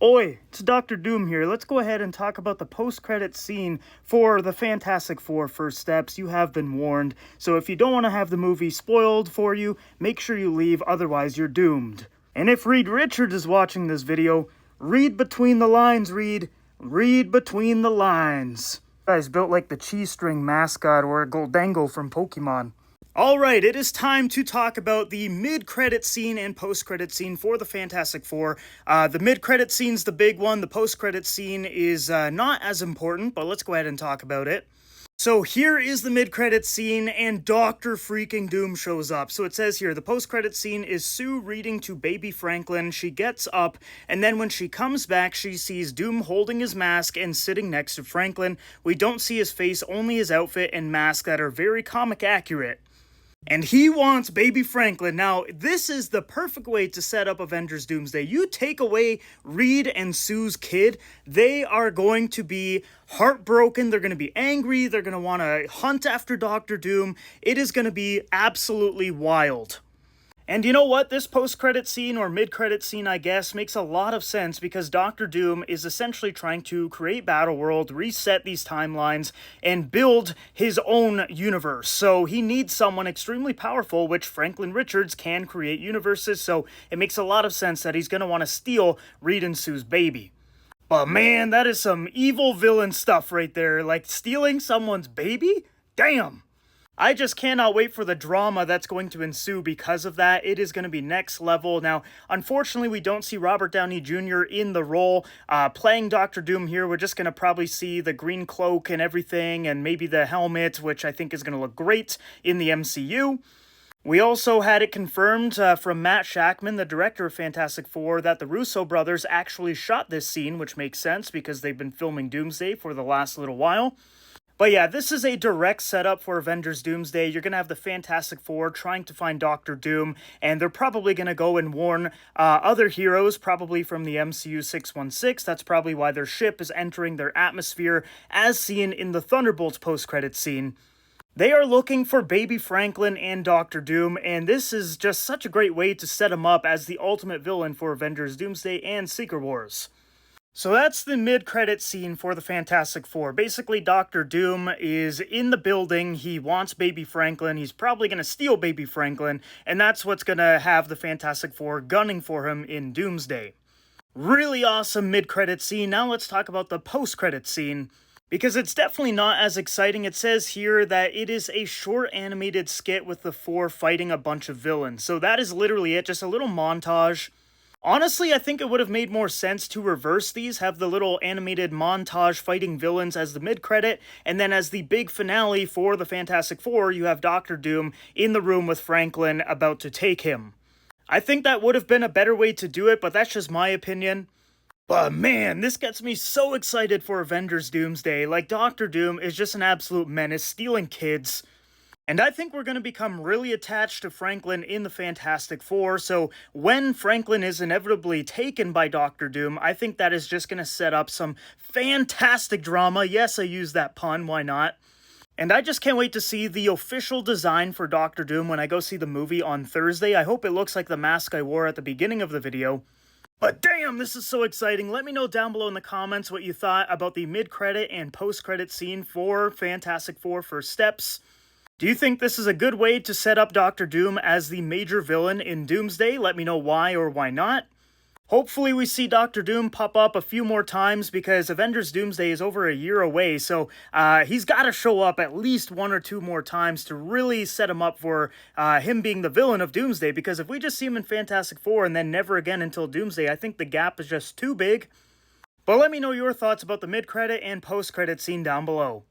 Oi, it's Dr. Doom here. Let's go ahead and talk about the post-credit scene for the Fantastic Four First Steps. You have been warned, so if you don't want to have the movie spoiled for you, make sure you leave, otherwise you're doomed. And if Reed Richards is watching this video, read between the lines, Reed. Read between the lines. Guy's built like the cheese string mascot or a Goldango from Pokemon. Alright, it is time to talk about the mid-credit scene and post-credit scene for the Fantastic Four. The mid-credit scene's the big one, the post-credit scene is not as important, but let's go ahead and talk about it. So here is the mid-credit scene, and Dr. freaking Doom shows up. So it says here, the post-credit scene is Sue reading to baby Franklin. She gets up, and then when she comes back, she sees Doom holding his mask and sitting next to Franklin. We don't see his face, only his outfit and mask that are very comic accurate. And he wants baby Franklin. Now, this is the perfect way to set up Avengers Doomsday. You take away Reed and Sue's kid, they are going to be heartbroken, they're going to be angry, they're going to want to hunt after Dr. Doom. It is going to be absolutely wild. And you know what? This post-credit scene, or mid-credit scene, I guess, makes a lot of sense because Dr. Doom is essentially trying to create Battleworld, reset these timelines, and build his own universe. So he needs someone extremely powerful, which Franklin Richards can create universes, so it makes a lot of sense that he's going to want to steal Reed and Sue's baby. But man, that is some evil villain stuff right there. Like, stealing someone's baby? Damn! I just cannot wait for the drama that's going to ensue because of that. It is going to be next level. Now, unfortunately, we don't see Robert Downey Jr. in the role playing Dr. Doom here. We're just going to probably see the green cloak and everything, and maybe the helmet, which I think is going to look great in the MCU. We also had it confirmed from Matt Shakman, the director of Fantastic Four, that the Russo brothers actually shot this scene, which makes sense because they've been filming Doomsday for the last little while. But yeah, this is a direct setup for Avengers Doomsday. You're going to have the Fantastic Four trying to find Dr. Doom, and they're probably going to go and warn other heroes, probably from the MCU 616. That's probably why their ship is entering their atmosphere, as seen in the Thunderbolts post-credit scene. They are looking for baby Franklin and Dr. Doom, and this is just such a great way to set him up as the ultimate villain for Avengers Doomsday and Secret Wars. So that's the mid-credit scene for the Fantastic Four. Basically, Dr. Doom is in the building, he wants baby Franklin, he's probably going to steal baby Franklin, and that's what's going to have the Fantastic Four gunning for him in Doomsday. Really awesome mid-credit scene. Now let's talk about the post-credit scene, because it's definitely not as exciting. It says here that it is a short animated skit with the four fighting a bunch of villains. So that is literally it, just a little montage. Honestly, I think it would have made more sense to reverse these, have the little animated montage fighting villains as the mid-credit, and then as the big finale for the Fantastic Four, you have Dr. Doom in the room with Franklin about to take him. I think that would have been a better way to do it, but that's just my opinion. But man, this gets me so excited for Avengers Doomsday. Like, Dr. Doom is just an absolute menace, stealing kids. And I think we're going to become really attached to Franklin in the Fantastic Four, so when Franklin is inevitably taken by Dr. Doom, I think that is just going to set up some fantastic drama. Yes, I used that pun, why not? And I just can't wait to see the official design for Dr. Doom when I go see the movie on Thursday. I hope it looks like the mask I wore at the beginning of the video. But damn, this is so exciting. Let me know down below in the comments what you thought about the mid-credit and post-credit scene for Fantastic Four First Steps. Do you think this is a good way to set up Dr. Doom as the major villain in Doomsday? Let me know why or why not. Hopefully we see Dr. Doom pop up a few more times because Avengers Doomsday is over a year away, so he's got to show up at least one or two more times to really set him up for him being the villain of Doomsday, because if we just see him in Fantastic Four and then never again until Doomsday, I think the gap is just too big. But let me know your thoughts about the mid-credit and post-credit scene down below.